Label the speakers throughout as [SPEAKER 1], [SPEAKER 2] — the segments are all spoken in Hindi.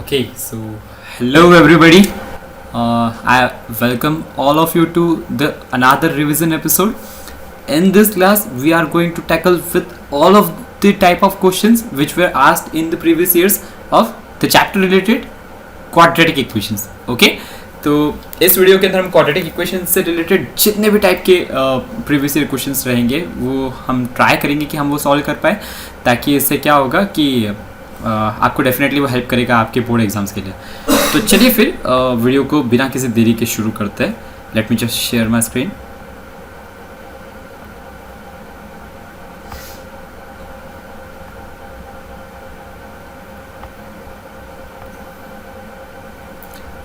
[SPEAKER 1] Okay, so hello everybody. I welcome all of you to the another revision episode. In this class, we are going to tackle with all of the type of questions which were asked in the previous years of the chapter related quadratic equations. Okay, तो इस वीडियो के अंदर हम क्वाड्रेटिक इक्वेशन से रिलेटेड जितने भी टाइप के प्रीवियस ईयर क्वेश्चंस रहेंगे वो हम ट्राई करेंगे कि हम वो सॉल्व कर पाए, ताकि इससे क्या होगा कि आपको डेफिनेटली वो हेल्प करेगा आपके बोर्ड एग्जाम्स के लिए. तो चलिए फिर वीडियो को बिना किसी देरी के शुरू करते हैं. Let me just share my screen.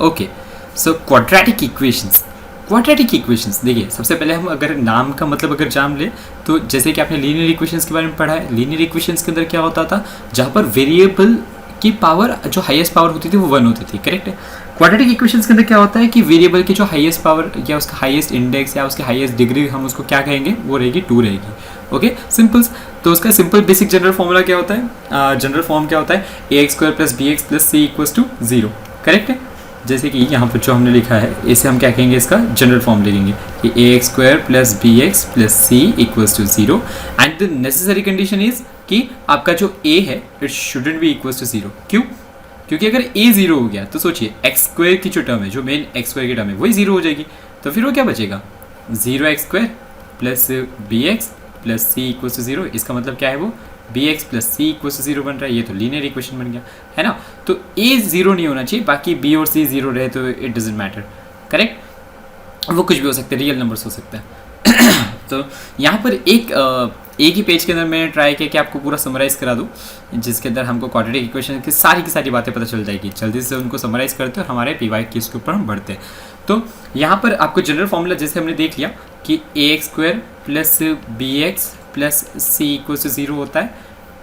[SPEAKER 1] Okay, so quadratic equations देखिए, सबसे पहले हम अगर नाम का मतलब अगर जान ले तो जैसे कि आपने लीनियर इक्वेशंस के बारे में पढ़ा है. लीनियर इक्वेशंस के अंदर क्या होता था, जहाँ पर वेरिएबल की पावर जो हाईएस्ट पावर होती थी वो 1 होती थी. करेक्ट है. क्वाड्रेटिक इक्वेशंस के अंदर क्या होता है कि वेरिएबल की जो हाईएस्ट पावर या उसका हाईएस्ट इंडेक्स या उसकी हाईएस्ट डिग्री हम उसको क्या कहेंगे, वो रहेगी 2 रहेगी. Okay, symbols. तो उसका सिंपल बेसिक जनरल फॉर्मूला क्या होता है, जनरल फॉर्म क्या होता है, ax² + bx + c = 0. करेक्ट है. जैसे कि यहाँ पर जो हमने लिखा है इसे हम क्या कहेंगे, इसका जनरल फॉर्म लिखेंगे कि ax² + bx + c = 0 and the necessary condition is कि आपका जो a है it shouldn't be equal to 0. क्यों? क्योंकि अगर a 0 हो गया तो सोचिए x² की जो टर्म है, जो मेन x² की टर्म है वही 0 हो जाएगी. तो फिर वो क्या बचेगा, 0x² + bx + c = 0. इसका मतलब क्या है, वो bx + c = 0 बन रहा है. ये तो लीनियर इक्वेशन बन गया है ना. तो a 0 नहीं होना चाहिए, बाकी b और c 0 रहे तो इट डजंट मैटर. करेक्ट. वो कुछ भी हो सकते हैं, रियल नंबर्स हो सकते हैं. तो यहाँ पर एक ही पेज के अंदर मैंने ट्राई किया कि आपको पूरा समराइज़ करा दूँ, जिसके अंदर हमको क्वाड्रेटिक इक्वेशन की सारी बातें पता चल जाएगी. जल्दी से उनको समराइज़ करते हैं और हमारे पी वाई के इसके ऊपर हम बढ़ते हैं. तो यहाँ पर आपको जनरल फॉर्मूला जैसे हमने देख लिया कि ax² + bx + c = 0 होता है.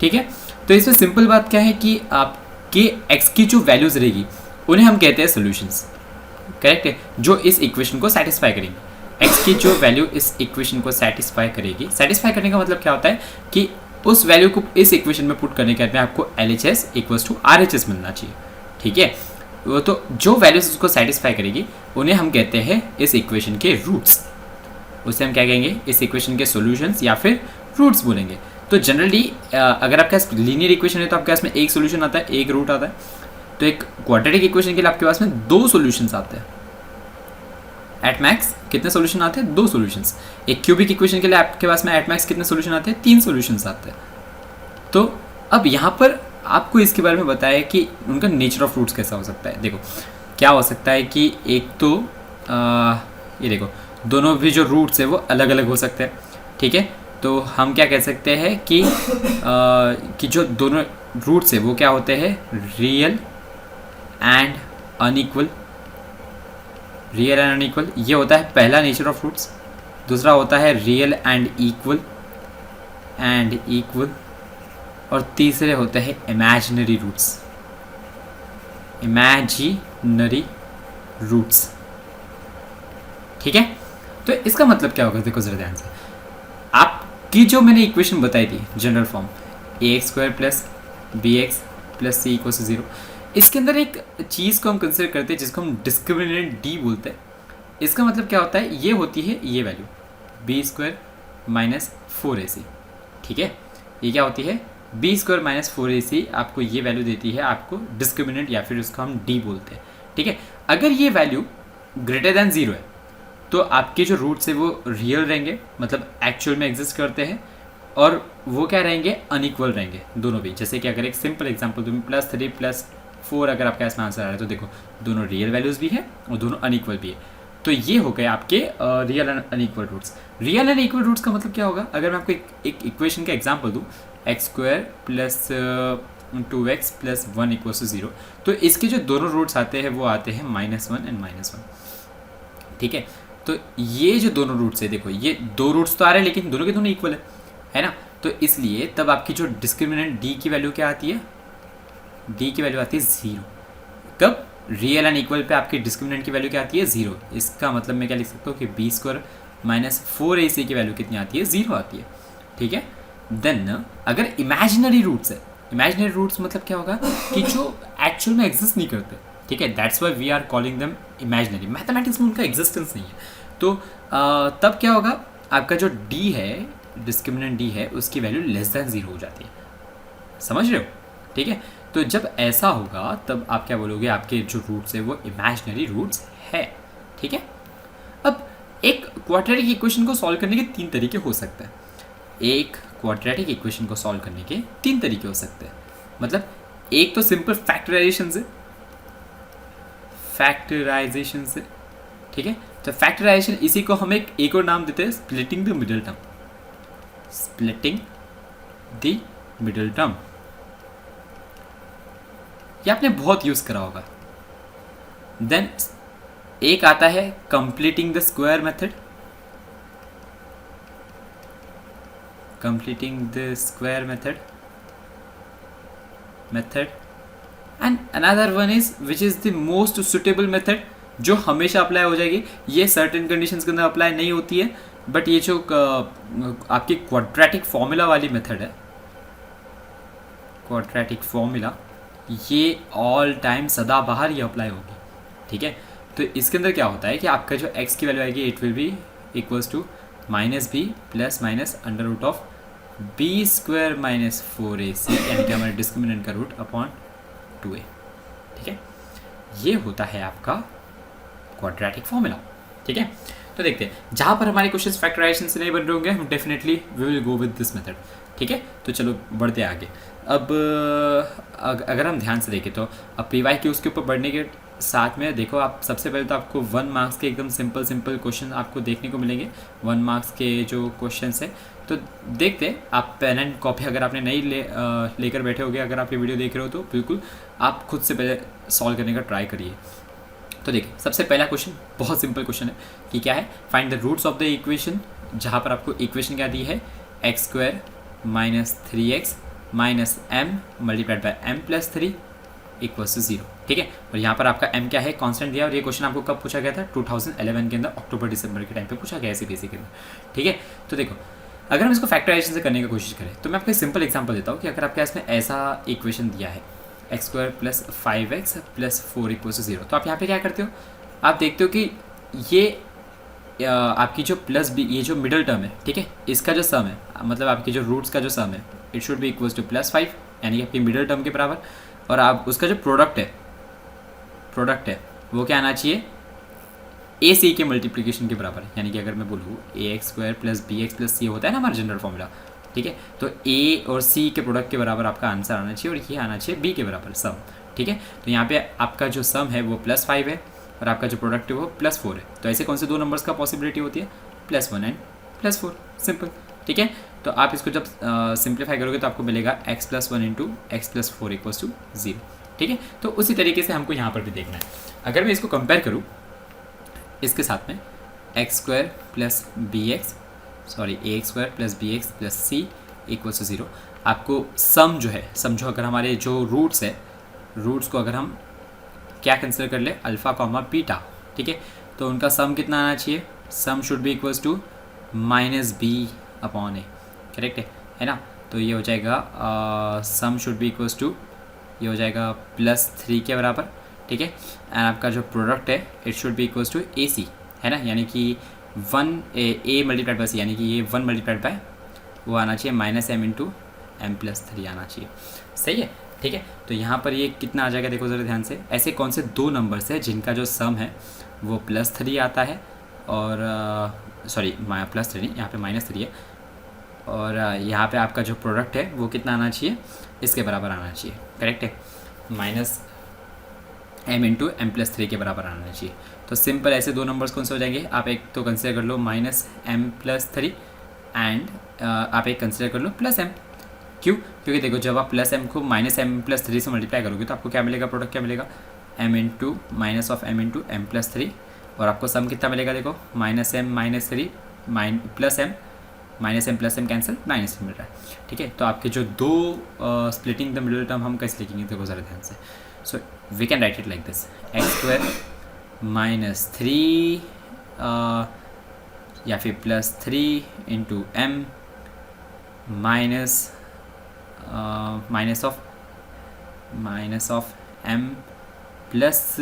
[SPEAKER 1] ठीक है. तो इसमें सिंपल बात क्या है कि आपके x की जो वैल्यूज़ रहेगी उन्हें हम कहते हैं सोल्यूशंस. करेक्ट है. जो इस इक्वेशन को सेटिस्फाई करेंगे, x की जो वैल्यू इस इक्वेशन को सेटिस्फाई करेगी. सेटिस्फाई करने का मतलब क्या होता है कि उस वैल्यू को इस इक्वेशन में पुट करने के बाद में आपको LHS = RHS मिलना चाहिए. ठीक है. वो तो जो वैल्यूज उसको सेटिस्फाई करेगी उन्हें हम कहते हैं इस इक्वेशन के रूट्स. उसे हम क्या कहेंगे, इस इक्वेशन के सॉल्यूशंस या फिर रूट्स बोलेंगे. तो जनरली अगर आपके पास लीनियर इक्वेशन है तो आपके पास में एक सॉल्यूशन आता है, एक रूट आता है. तो एक क्वाड्रेटिक इक्वेशन के लिए आपके पास में 2 सॉल्यूशंस आते हैं. एट मैक्स कितने सॉल्यूशन आते हैं, 2 सॉल्यूशंस. एक क्यूबिक इक्वेशन के लिए आपके पास में एट मैक्स कितने सॉल्यूशन आते हैं, 3 सॉल्यूशंस आते हैं. तो अब यहाँ पर आपको इसके बारे में बताया कि उनका नेचर ऑफ रूट्स कैसा हो सकता है. देखो क्या हो सकता है कि एक तो ये देखो, दोनों भी जो रूट्स है वो अलग अलग हो सकते हैं. ठीक है. तो हम क्या कह सकते हैं कि जो दोनों रूट्स है वो क्या होते हैं, real and unequal. Real and unequal ये होता है पहला नेचर ऑफ रूट्स. दूसरा होता है रियल एंड इक्वल और तीसरे होते हैं इमेजिनरी रूट्स. ठीक है. तो इसका मतलब क्या होगा, देखो जरा ध्यान से. आपकी जो मैंने इक्वेशन बताई थी general form ax² + bx + c = 0, इसके अंदर एक चीज़ को हम कंसिडर करते हैं जिसको हम डिस्क्रिमिनेंट d बोलते हैं. इसका मतलब क्या होता है, ये होती है ये वैल्यू b² - 4ac. ठीक है. ये क्या होती है, b² - 4ac आपको ये वैल्यू देती है आपको डिस्क्रिमिनेंट, या फिर उसको हम d बोलते हैं. ठीक है. अगर ये वैल्यू ग्रेटर देन 0 है तो आपके जो रूट्स है वो रियल रहेंगे, मतलब एक्चुअल में एग्जिस्ट करते हैं, और वो क्या रहेंगे, अनइक्वल रहेंगे दोनों भी. जैसे कि अगर एक सिंपल एग्जांपल दूँ, +3 + 4 अगर आपके पास में आंसर आ रहा है तो देखो दोनों रियल वैल्यूज़ भी हैं और दोनों अनइक्वल भी है. तो ये हो गए आपके real and unequal roots. Real and equal roots का मतलब क्या होगा, अगर मैं आपको एक इक्वेशन का एग्जाम्पल दूँ, x² + 2x + 1 = 0, तो इसके जो दोनों रूट्स आते हैं वो आते हैं -1 एंड -1. ठीक है. तो ये जो दोनों रूट्स है, देखो ये 2 रूट्स तो आ रहे हैं लेकिन दोनों के दोनों इक्वल है ना. तो इसलिए तब आपकी जो डिस्क्रिमिनेंट d की वैल्यू क्या आती है, d की वैल्यू आती है 0. कब, रियल एंड इक्वल पे आपकी डिस्क्रिमिनेंट की वैल्यू क्या आती है, 0. इसका मतलब मैं क्या लिख सकता हूँ कि b² - 4ac की वैल्यू कितनी आती है, 0 आती है. ठीक है. देन अगर इमेजिनरी रूट्स है इमेजिनरी रूट्स मतलब क्या होगा कि जो एक्चुअल में एग्जिस्ट नहीं करते, ठीक है, that's why we are calling them imaginary. Mathematics में उनका एग्जिस्टेंस नहीं है। तो तब क्या होगा, आपका जो डी है, डिस्क्रिमिनेंट डी है, उसकी वैल्यू लेस देन 0 हो जाती है। समझ रहे हो? ठीक है, तो जब ऐसा होगा तब आप क्या बोलोगे, आपके जो रूट्स है वो इमेजिनरी रूट्स है। ठीक है, अब एक क्वाड्रेटिक इक्वेशन को सॉल्व करने के 3 तरीके हो सकते हैं। एक क्वाड्रेटिक इक्वेशन को सॉल्व करने के 3 तरीके हो सकते हैं। मतलब एक तो सिंपल फैक्टराइजेशन से, ठीक है। तो फैक्टराइजेशन, इसी को हम एक और नाम देते हैं splitting the middle term. Splitting the middle term, ये आपने बहुत यूज करा होगा। देन एक आता है completing the square method, completing the square method and another one is which is the most suitable method, जो हमेशा अप्लाई हो जाएगी। ये सर्टेन कंडीशंस के अंदर अप्लाई नहीं होती है, बट ये जो आपकी क्वाड्रेटिक फॉर्मूला वाली मेथड है, क्वाड्रेटिक फॉर्मूला, ये ऑल टाइम सदा बाहर ही अप्लाई होगी। ठीक है, तो इसके अंदर क्या होता है कि आपका जो x की वैल्यू आएगी it will be equals to -b plus minus under root of b square minus 4ac, यानी कि हमारे डिस्क्रिमिनेंट का रूट अपॉन 2a। ठीक है, ये होता है आपका क्वाड्रेटिक फॉर्मूला। ठीक है, तो देखते हैं जहाँ पर हमारे क्वेश्चन फैक्टराइजेशन से नहीं बन रहे होंगे, हम definitely we will go with this method. ठीक है, तो चलो बढ़ते आगे। अब अगर हम ध्यान से देखें तो अब पी वाई उसके ऊपर बढ़ने के साथ में देखो, आप सबसे पहले तो आपको 1 मार्क्स के एकदम सिंपल क्वेश्चन आपको देखने को मिलेंगे। 1 मार्क्स के जो क्वेश्चन है, तो देखते आप पेन एंड कॉपी अगर आपने नहीं लेकर बैठे होगे, अगर आप ये वीडियो देख रहे हो तो बिल्कुल आप खुद से पहले सॉल्व करने का ट्राई करिए। तो देखिए, सबसे पहला क्वेश्चन बहुत सिंपल क्वेश्चन है कि क्या है, find the roots of the equation, जहाँ पर आपको इक्वेशन क्या दी है, x² minus 3x minus m multiplied by m plus 3 equals to 0। ठीक है, और यहाँ पर आपका m क्या है, कांस्टेंट दिया। और ये क्वेश्चन आपको कब पूछा गया था, 2011 के अंदर अक्टूबर दिसंबर के टाइम पे पूछा गया है सीबीएसई के अंदर। ठीक है, तो देखो अगर हम इसको फैक्टराइजेशन से करने की कोशिश करें, तो मैं आपको एक सिंपल एग्जांपल देता हूँ कि अगर आपके इसमें ऐसा इक्वेशन दिया है x² plus 5x plus 4 equals to 0, तो आप यहाँ पे क्या करते हो, आप देखते हो कि ये आपकी जो प्लस बी, ये जो मिडल टर्म है, ठीक है, इसका जो सम है, मतलब आपकी जो रूट्स का जो सम है, it should be equals two plus 5, यानी कि आपकी मिडल टर्म के बराबर। और आप उसका जो प्रोडक्ट है वो क्या आना चाहिए, ए सी के मल्टीप्लिकेशन के बराबर, यानी कि अगर मैं बोलूँ ax² प्लस bx प्लस सी होता है ना हमारा जनरल फॉर्मूला। ठीक है, तो ए और सी के प्रोडक्ट के बराबर आपका आंसर आना चाहिए, और ये आना चाहिए बी के बराबर सम। ठीक है, तो यहाँ पे आपका जो सम है वो +5 है और आपका जो प्रोडक्ट है वो +4 है। तो ऐसे कौन से दो नंबर्स का पॉसिबिलिटी होती है, +1 एंड +4, सिंपल। ठीक है, तो आप इसको जब सिंप्लीफाई करोगे तो आपको मिलेगा x + 1 into x + 4 equals to 0। ठीक है, तो उसी तरीके से हमको यहाँ पर भी देखना है। अगर मैं इसको कंपेयर करूँ इसके साथ में x² plus ax² plus bx plus c equals to 0, आपको सम जो है, समझो अगर हमारे जो रूट्स है, रूट्स को अगर हम क्या कंसिडर कर ले, अल्फ़ा कॉमा बीटा। ठीक है, तो उनका सम कितना आना चाहिए, sum should be equals to -b upon a, correct है ना। तो ये हो जाएगा sum should be equals to, ये हो जाएगा +3 के बराबर। ठीक है, एंड आपका जो प्रोडक्ट है it should be equals to A C, है ना, यानी कि 1 a मल्टीप्लाइड बाई सी, यानी कि ये 1 मल्टीप्लाइड बाय वो आना चाहिए -m इंटू m+3 आना चाहिए। सही है, ठीक है, तो यहाँ पर ये कितना आ जाएगा, देखो ज़रा ध्यान से, ऐसे कौन से दो नंबर्स हैं जिनका जो सम है वो +3 आता है, और सॉरी +3 नहीं, यहाँ पे -3 है, और यहाँ पे आपका जो प्रोडक्ट है वो कितना आना चाहिए, इसके बराबर आना चाहिए, करेक्ट है, -m इंटू m+3 के बराबर आना चाहिए। तो सिंपल ऐसे दो नंबर्स कौन से हो जाएंगे, आप एक तो कंसिडर कर लो -m+3 एंड आप एक कंसिडर कर लो +m। क्यों, क्योंकि देखो जब आप +m को -m+3 से मल्टीप्लाई करोगे तो आपको क्या मिलेगा, प्रोडक्ट क्या मिलेगा, m into -m into m+3, और आपको सम कितना मिलेगा, देखो -m -3 +m कैंसिल, -m मिल रहा है। ठीक है, तो आपके जो दो स्प्लिटिंग द मिडिल टर्म हम कैसे लिखेंगे, देखो ज़रा ध्यान से। So we can write it like this, x² -3 या फिर +3 into m minus of m plus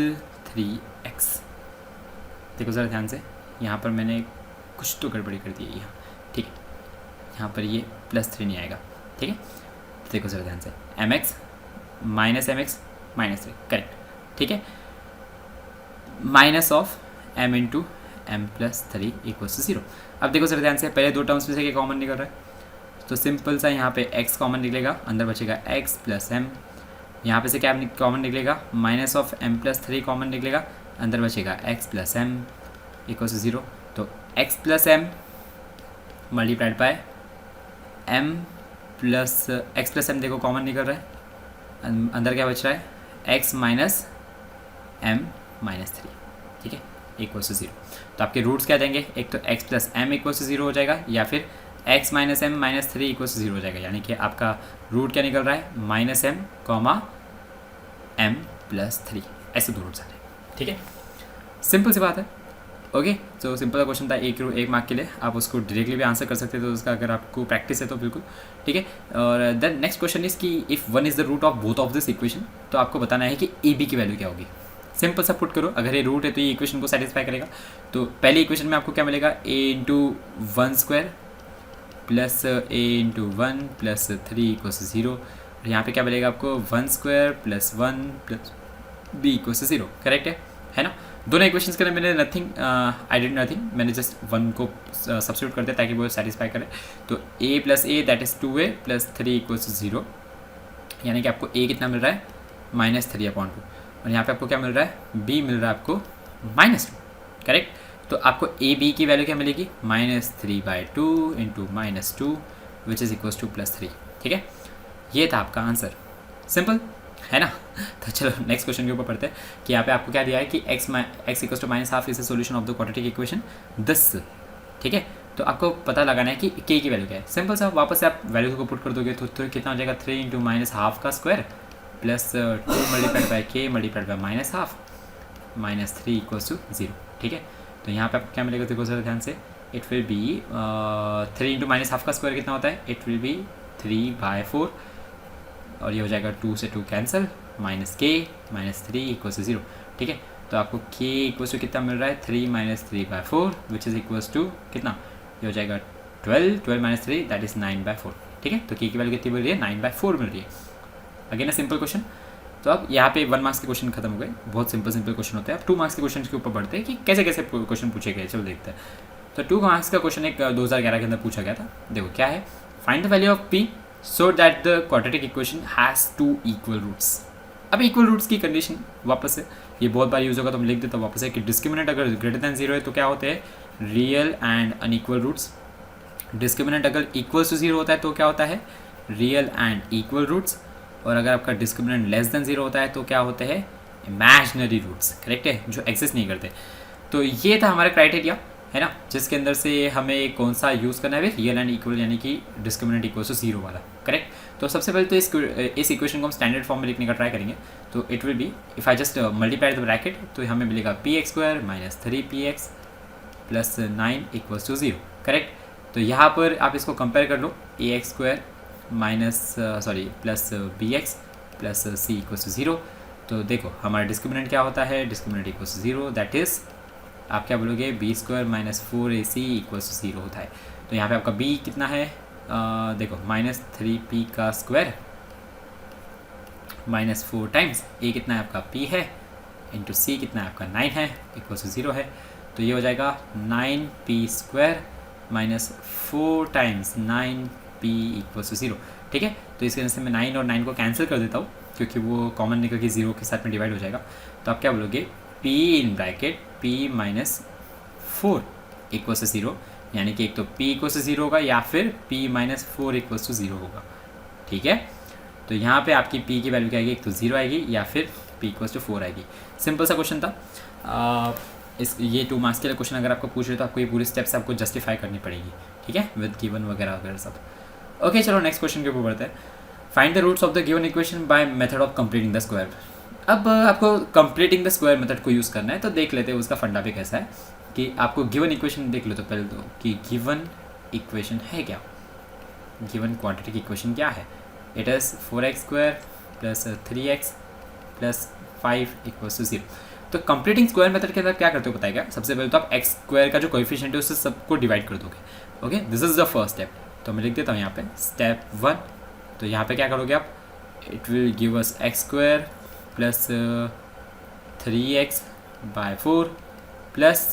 [SPEAKER 1] 3x। देखो ज़रा ध्यान से, यहाँ पर मैंने कुछ तो गड़बड़ी कर दी है यहाँ, ठीक है, यहाँ पर ये +3 नहीं आएगा, ठीक है। देखो ज़रा ध्यान से, mx minus mx minus 3, correct, ठीक है, minus of m into m plus 3 equals to 0। अब देखो ज़रा ध्यान से, पहले दो टर्म्स में से क्या कॉमन निकल रहा है, तो सिंपल सा यहाँ पे x कॉमन निकलेगा, अंदर बचेगा x प्लस m। यहाँ पे से क्या कॉमन निकलेगा, minus of m plus 3 common निकलेगा, अंदर बचेगा x plus m equals to 0। तो x plus m multiplied by m plus x plus m देखो कॉमन निकल रहा है, अंदर क्या बच रहा है, x माइनस m माइनस 3, ठीक है, इक्वल्स टू 0। तो आपके रूट्स क्या देंगे, एक तो x plus m equals to 0 हो जाएगा, या फिर x minus m minus 3 equals to 0 हो जाएगा। यानी कि आपका रूट क्या निकल रहा है, minus m comma m plus 3, ऐसे दो रूट्स आ रहे हैं, ठीक है, सिंपल सी बात है। ओके, तो सिंपल का क्वेश्चन था, एक मार्क के लिए, आप उसको डायरेक्टली भी आंसर कर सकते थे, तो उसका अगर आपको प्रैक्टिस है तो बिल्कुल ठीक है। और देन नेक्स्ट क्वेश्चन इज कि if one is the root of both of this equation, तो आपको बताना है कि ए बी की वैल्यू क्या होगी। सिंपल सा पुट करो, अगर ये रूट है तो ये इक्वेशन को सेटिस्फाई करेगा। तो पहले इक्वेशन में आपको क्या मिलेगा, a into 1 square plus a into 1 plus 3 equals 0। और यहाँ पे क्या मिलेगा आपको, 1 square plus 1 plus b equals 0, correct है ना। दोनों इक्वेशंस के लिए मैंने नथिंग, आई डिड नथिंग, मैंने जस्ट 1 को सब्स्टिट्यूट कर दिया ताकि वो सेटिस्फाई करे। तो a plus a that is 2a plus 3 equals 0, यानी कि आपको a कितना मिल रहा है, -3/2। और यहाँ पे आपको क्या मिल रहा है, b मिल रहा है आपको -2, करेक्ट। तो आपको ए बी की वैल्यू क्या मिलेगी, -3/2 into -2 which is equals to +3, ठीक है। ये था आपका आंसर, सिंपल है ना। तो चलो नेक्स्ट क्वेश्चन के ऊपर पढ़ते हैं कि यहाँ पे आपको क्या दिया है कि x equals to -half is the solution of the quadratic equation 10, ठीक है। तो आपको पता लगाना है कि k की वैल्यू क्या है। सिंपल सा, वापस से आप वैल्यू को पुट कर दोगे तो कितना हो जाएगा, 3 इंटू -हाफ का square plus 2 multiplied by k multiplied by -half -3 equals to 0, ठीक है। तो यहाँ पे आपको क्या मिलेगा, देखो सर ध्यान से, it will B 3 into -half का स्क्वायर कितना होता है, इट विल बी 3/4, और ये हो जाएगा 2 से 2 कैंसिल, -k -3 इक्वल्स टू 0, ठीक है। तो आपको k इक्वल्स टू कितना मिल रहा है, 3 - 3/4 विच इज़ इक्वल्स टू कितना, ये हो जाएगा 12 - 3 दैट इज़ 9/4, ठीक है। तो k की वैल्यू कितनी मिल रही है, 9/4 मिल रही है। Again a simple question. तो अब यहाँ पे 1 मार्क्स के क्वेश्चन खत्म हो गए, बहुत सिंपल क्वेश्चन होते हैं। अब 2 मार्क्स के क्वेश्चन के ऊपर बढ़ते हैं कि कैसे कैसे क्वेश्चन पूछे गए, चलो देखते हैं। तो 2 मार्क्स का क्वेश्चन एक 2011 के अंदर पूछा गया था। देखो क्या है, find the value of p so that the quadratic equation has 2 equal roots. अब इक्वल रूट्स की कंडीशन वापस से, ये बहुत बार यूज़ होगा तो हम लिख देता हूँ वापस से कि डिस्क्रिमिनेंट अगर ग्रेटर दैन 0 है तो क्या होते हैं, real and unequal roots. Discriminant अगर इक्वल्स टू 0 होता है तो क्या होता है, रियल एंड इक्वल रूट्स। और अगर आपका डिस्क्रिमिनेंट लेस देन 0 होता है तो क्या होते हैं, इमेजिनरी रूट्स, करेक्ट है, जो एग्जिस्ट नहीं करते। तो ये था हमारा क्राइटेरिया, है ना, जिसके अंदर से हमें कौन सा यूज़ करना है, रियल एंड इक्वल, यानी कि डिस्क्रिमिनेंट इक्वल टू 0 वाला, करेक्ट। तो सबसे पहले तो इस इक्वेशन को हम स्टैंडर्ड फॉर्म में लिखने का ट्राई करेंगे। तो it will B, if I just multiply the bracket, तो हमें मिलेगा px² - 3px plus 9 equals to 0, correct. तो यहाँ पर आप इसको कंपेयर कर लो, ax² plus bx plus c equals to 0। तो देखो हमारा डिस्क्रिमिनेंट क्या होता है, discriminant equals to 0, that is आप क्या बोलोगे, b² - 4ac इक्वल्स टू 0 होता है। तो यहाँ पे आपका b कितना है, देखो -3p का स्क्वायर -4 टाइम्स a कितना है आपका p है, इंटू c कितना है आपका 9 है, इक्वल्स टू 0 है। तो ये हो जाएगा 9p² -4 times 9p equals to 0, ठीक है। तो इसके वजह से मैं 9 और 9 को कैंसिल कर देता हूँ क्योंकि वो कॉमन निकल के 0 के साथ में डिवाइड हो जाएगा। तो आप क्या बोलोगे, p in bracket p - 4 equals to 0, यानी कि एक तो p इक्वल्स टू 0 होगा या फिर p - 4 इक्वल्स टू 0 होगा, ठीक है। तो यहाँ पे आपकी p की वैल्यू क्या आएगी, एक तो 0 आएगी या फिर p इक्वल्स टू 4 आएगी। सिंपल सा क्वेश्चन था। ये 2 मार्क्स के लिए क्वेश्चन अगर आपको पूछ रहे तो आपको ये पूरी स्टेप्स आपको जस्टिफाई करनी पड़ेगी, ठीक है, विद गिवन वगैरह वगैरह सब। ओके, चलो नेक्स्ट क्वेश्चन के ऊपर बढ़ते हैं। Find the roots of the given equation by method of completing the square. अब आपको कंप्लीटिंग द स्क्वायर मेथड को यूज़ करना है, तो देख लेते हैं उसका फंडा भी कैसा है कि आपको गिवन इक्वेशन देख लो तो पहले तो कि गिवन इक्वेशन है क्या, गिवन क्वाड्रेटिक इक्वेशन क्या है। It is 4x square plus 3x plus 5 equals to 0। तो कंप्लीटिंग स्क्वायर मेथड के अंदर क्या करते हो बताएगा, सबसे पहले तो आप एक्स स्क्वायर का जो कोएफिशिएंट है उससे सबको डिवाइड कर दोगे। Okay, this is the first step. तो मैं लिख देता हूँ यहाँ पे स्टेप 1। तो यहाँ पे क्या करोगे आप, it will give us x square plus 3x by 4 plus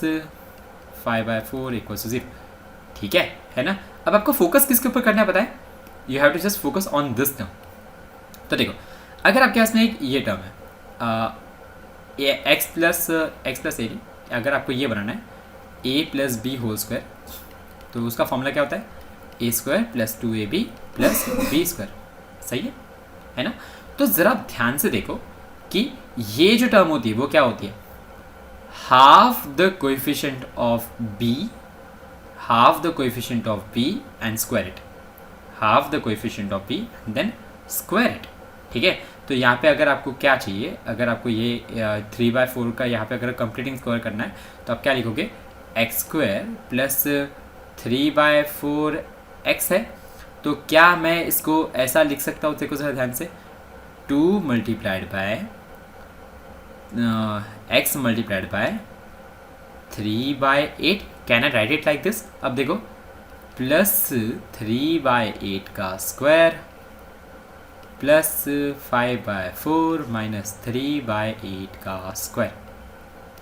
[SPEAKER 1] 5/4 equals to 0। ठीक है ना। अब आपको फोकस किसके ऊपर करना है पता है, you have to just focus on this term. तो देखो, अगर आपके पास में एक ये टर्म है एक्स प्लस ए, अगर आपको ये बनाना है A plus B whole square, तो उसका फॉर्मूला क्या होता है, A square plus 2ab plus B square. सही है ना। तो ज़रा ध्यान से देखो कि ये जो टर्म होती है वो क्या होती है, half the coefficient of b, half the coefficient of b and square it, half the coefficient of b and then square it. ठीक है। तो यहाँ पे अगर आपको क्या चाहिए, अगर आपको ये 3/4 का यहाँ पे अगर कंप्लीटिंग स्क्वायर करना है तो आप क्या लिखोगे, एक्स स्क्वायर प्लस 3/4 एक्स है। तो क्या मैं इसको ऐसा लिख सकता हूँ, देखो जरा ध्यान से, 2 multiplied bye x multiplied by 3/8। Can I right it like this. अब देखो प्लस 3/8 का स्क्वायर प्लस 5/4 माइनस 3/8 का स्क्वायर।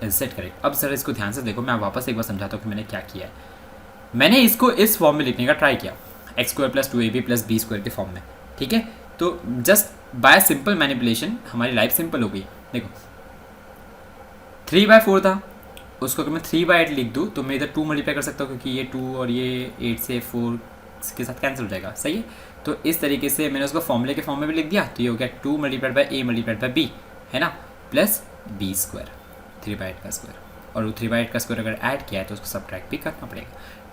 [SPEAKER 1] Is it correct. अब सर इसको ध्यान से देखो, मैं वापस एक बार समझाता हूँ कि मैंने क्या किया है। मैंने इसको इस फॉर्म में लिखने का ट्राई किया, x square plus 2ab plus B square के फॉर्म में। ठीक है। तो जस्ट बाय सिंपल मैनिपुलेशन हमारी लाइफ सिंपल हो गई। देखो 3/4 था, उसको अगर मैं 3/8 लिख दूँ तो मैं इधर 2 मल्टीप्लाई कर सकता हूँ, क्योंकि ये 2 और ये 8 से 4 के साथ कैंसिल हो जाएगा। सही है। तो इस तरीके से मैंने उसको फॉर्मूले के फॉर्म में भी लिख दिया, तो ये हो गया 2 multiplied by a multiplied by b, है ना, प्लस बी स्क्वायर 3/8 का स्क्वायर। और वो 3/8 का स्क्वायर अगर ऐड किया है तो उसको सब्ट्रैक्ट भी करना पड़ेगा।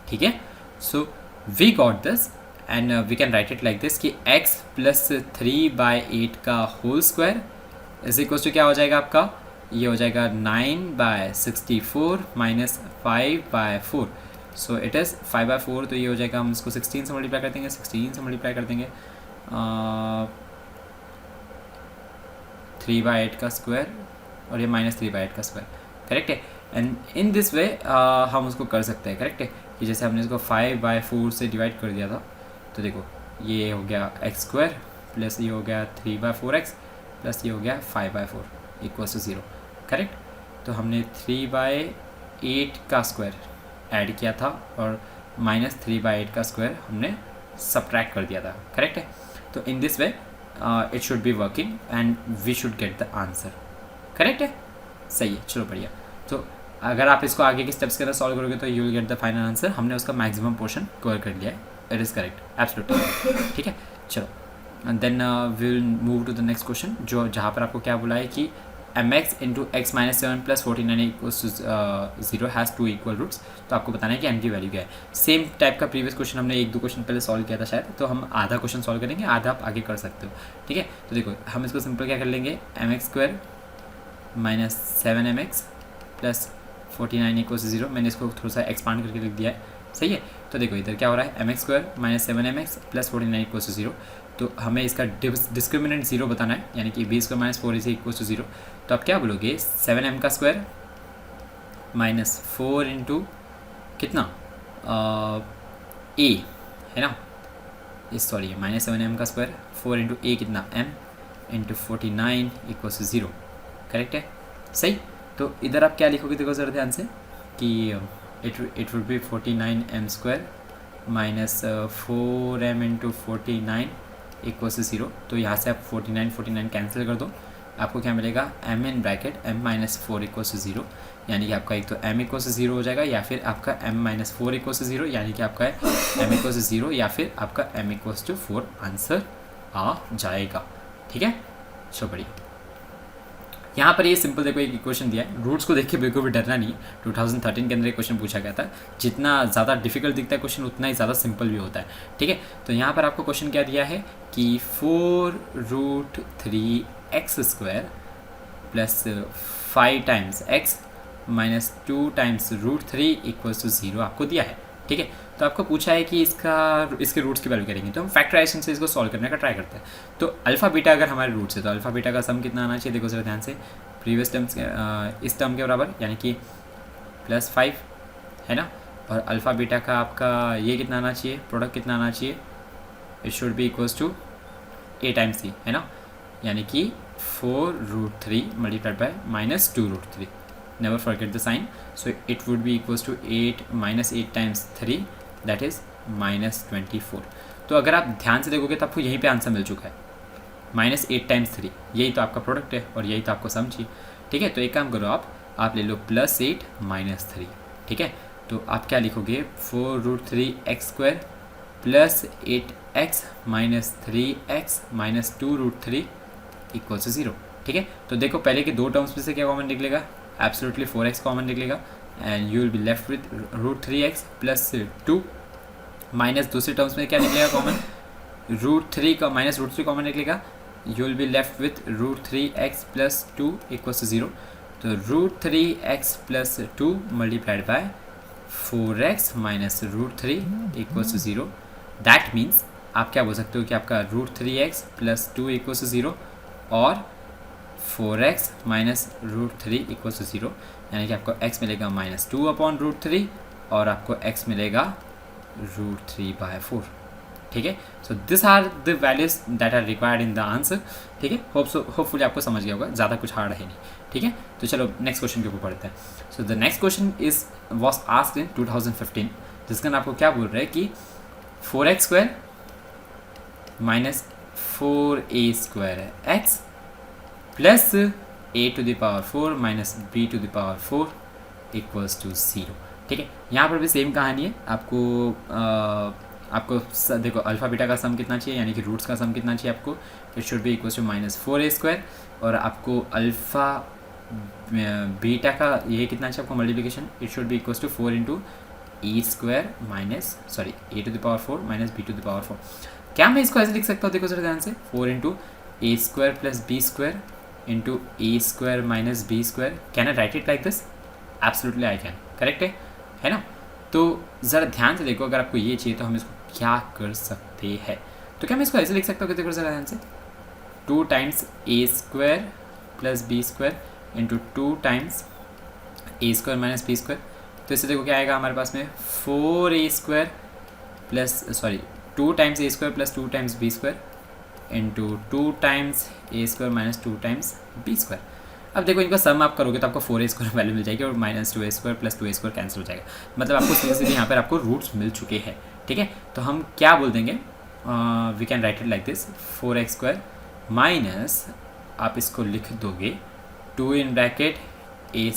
[SPEAKER 1] ठीक है। So we got this and we can write it like this कि x प्लस 3/8 का whole square is equal to क्या हो जाएगा आपका, ये हो जाएगा 9/64 माइनस 5/4। So it is 5/4। तो ये हो जाएगा, हम इसको 16 से मल्टीप्लाई कर देंगे, 16 से मल्टीप्लाई कर देंगे 3/8 का स्क्वायर और ये माइनस 3/8 का स्क्वायर। करेक्ट है। एंड इन दिस वे हम उसको कर सकते हैं। करेक्ट है। कि जैसे हमने इसको 5/4 से डिवाइड कर दिया था, तो देखो ये हो गया एक्स स्क्वायर प्लस ये हो गया 3/4x प्लस ये हो गया 5/4 इक्वल्स टू 0। करेक्ट। तो हमने 3/8 का स्क्वायर ऐड किया था और माइनस 3/8 का स्क्वायर हमने सब्ट्रैक्ट कर दिया था। करेक्ट है। तो in this way it should be working and we should get the answer. Correct है। सही है। चलो बढ़िया। तो अगर आप इसको आगे के स्टेप्स के अंदर सॉल्व करोगे तो you will get the final answer. हमने उसका मैक्सिमम पोर्शन कवर कर लिया है। It is correct, absolutely. ठीक है। चलो and then we will move to the next question, जो जहाँ पर आपको क्या बोला है कि mx into x minus 7 plus 49 equals to 0 has 2 equal roots. तो आपको बताना है कि m की वैल्यू क्या है। सेम टाइप का प्रीवियस क्वेश्चन हमने 1-2 क्वेश्चन पहले सॉल्व किया था शायद, तो हम आधा क्वेश्चन सॉल्व करेंगे, आधा आप आगे कर सकते हो। ठीक है। तो देखो हम इसको सिंपल क्या कर लेंगे, mx square minus 7mx plus 49 equals to 0। मैंने इसको थोड़ा सा एक्सपांड करके लिख दिया है। सही है। तो देखो इधर क्या हो रहा है, mx square minus 7mx plus 49 equals to 0। तो हमें इसका डिस्क्रिमिनेंट 0 बताना है, यानी कि b square minus 4ac equals to 0। तो आप क्या बोलोगे, 7m का स्क्वायर माइनस 4 इंटू कितना a, है ना, इस सॉरी माइनस 7m का स्क्वायर 4 इंटू a कितना m into 49 equals to 0। Correct है। सही। तो इधर आप क्या लिखोगे, देखो ज़रा ध्यान से कि it would be 49m square minus 4m into 49 equals to 0। तो यहाँ से आप 49 कैंसिल कर दो, आपको क्या मिलेगा, m in bracket m minus 4 equals to 0। यानी कि आपका एक तो m इक्वल्स टू 0 हो जाएगा, या फिर आपका m माइनस 4 इक्वल्स टू 0, यानी कि आपका m इक्वल्स टू 0 या फिर आपका m इक्वल्स टू 4 आंसर आ जाएगा। ठीक है। चलो बढ़िया। यहाँ पर ये सिंपल देखो एक इक्वेशन दिया है, रूट्स को देख के बिल्कुल भी डरना नहीं है। 2013 के अंदर एक क्वेश्चन पूछा गया था, जितना ज़्यादा डिफिकल्ट दिखता है क्वेश्चन उतना ही ज़्यादा सिंपल भी होता है। ठीक है। तो यहाँ पर आपको क्वेश्चन क्या दिया है कि 4√3x square plus 5 times x minus 2 times √3 equals to 0 आपको दिया है। ठीक है। तो आपको पूछा है कि इसके रूट्स की वैल्यू करेंगे, तो हम फैक्टराइजेशन से इसको सॉल्व करने का ट्राई करते हैं। तो अल्फा बीटा अगर हमारे रूट्स है तो अल्फा बीटा का सम कितना आना चाहिए, देखो सर ध्यान से, प्रीवियस टर्म्स इस टर्म के बराबर यानी कि +5 है ना, और अल्फ़ा बीटा का आपका ये कितना आना चाहिए, प्रोडक्ट कितना आना चाहिए, it should be equals to a times c है ना, यानी कि 4√3 multiplied by -2√3, never forget the sign, so it would be equals to 8 times 3 that is -24। तो अगर आप ध्यान से देखोगे तो आपको यहीं पे आंसर मिल चुका है, -8 टाइम्स 3, यही तो आपका प्रोडक्ट है और यही तो आपको सम चाहिए। ठीक है, तो एक काम करो, आप ले लो +8 -3, ठीक है, तो आप क्या लिखोगे, 4√3x² + 8x - 3x - 2√3 = 0। ठीक है, तो देखो पहले के दो टर्म्स में से क्या कॉमन निकलेगा, एब्सोल्युटली 4x कॉमन निकलेगा and you will be left with √3x + 2, minus दूसरे टर्म्स में क्या निकलेगा कॉमन, √3 का -√3 कॉमन निकलेगा, you will be left with √3x + 2 = 0। तो √3x + 2 multiplied bye 4x - √3 = 0। That means आप क्या बोल सकते हो कि आपका √3x + 2 = 0 और 4x - √3 = 0, यानी कि आपको x मिलेगा -2/√3 और आपको x मिलेगा √3/4। ठीक है, so this are the values that are required in the answer. ठीक है, होपफुली आपको समझ गया होगा, ज़्यादा कुछ हार्ड है नहीं। ठीक है, तो चलो नेक्स्ट क्वेश्चन के ऊपर पढ़ते हैं। So the next question is was asked in 2015, जिसका आपको क्या बोल रहा है कि 4x² - 4a² x plus a⁴ - b⁴ = 0। ठीक है, यहाँ पर भी सेम कहानी है, आपको देखो अल्फ़ा बीटा का सम कितना चाहिए, यानी कि रूट्स का सम कितना चाहिए आपको, it should be equal to -4a², और आपको अल्फ़ा बीटा का ये कितना चाहिए आपको multiplication, it should be equal to 4 × a² - b⁴ क्या मैं इसको ऐसे लिख सकता हूँ, देखो सर ध्यान से, 4 × a² + b² × a² - b², can I right it like this, absolutely I can, correct है ना। तो ज़रा ध्यान से देखो, अगर आपको ये चाहिए तो हम इसको क्या कर सकते हैं, तो क्या मैं इसको ऐसे लिख सकता हूँ कि देखो ज़रा ध्यान से, 2 times a² + b² × 2 times a² - b², तो इससे देखो क्या आएगा हमारे पास में, 4a² + 2 times a² + 2 times b² × 2 times a² - 2 times b²। अब देखो इनका सम आप करोगे तो आपको 4a² वैल्यू मिल जाएगी और -2a² + 2a² कैंसिल हो जाएगा, मतलब आपको सीधे सीधे यहाँ पर आपको रूट्स मिल चुके हैं। ठीक है, तो हम क्या बोल देंगे, we can write it like this, 4x² minus आप इसको लिख दोगे 2 in bracket a²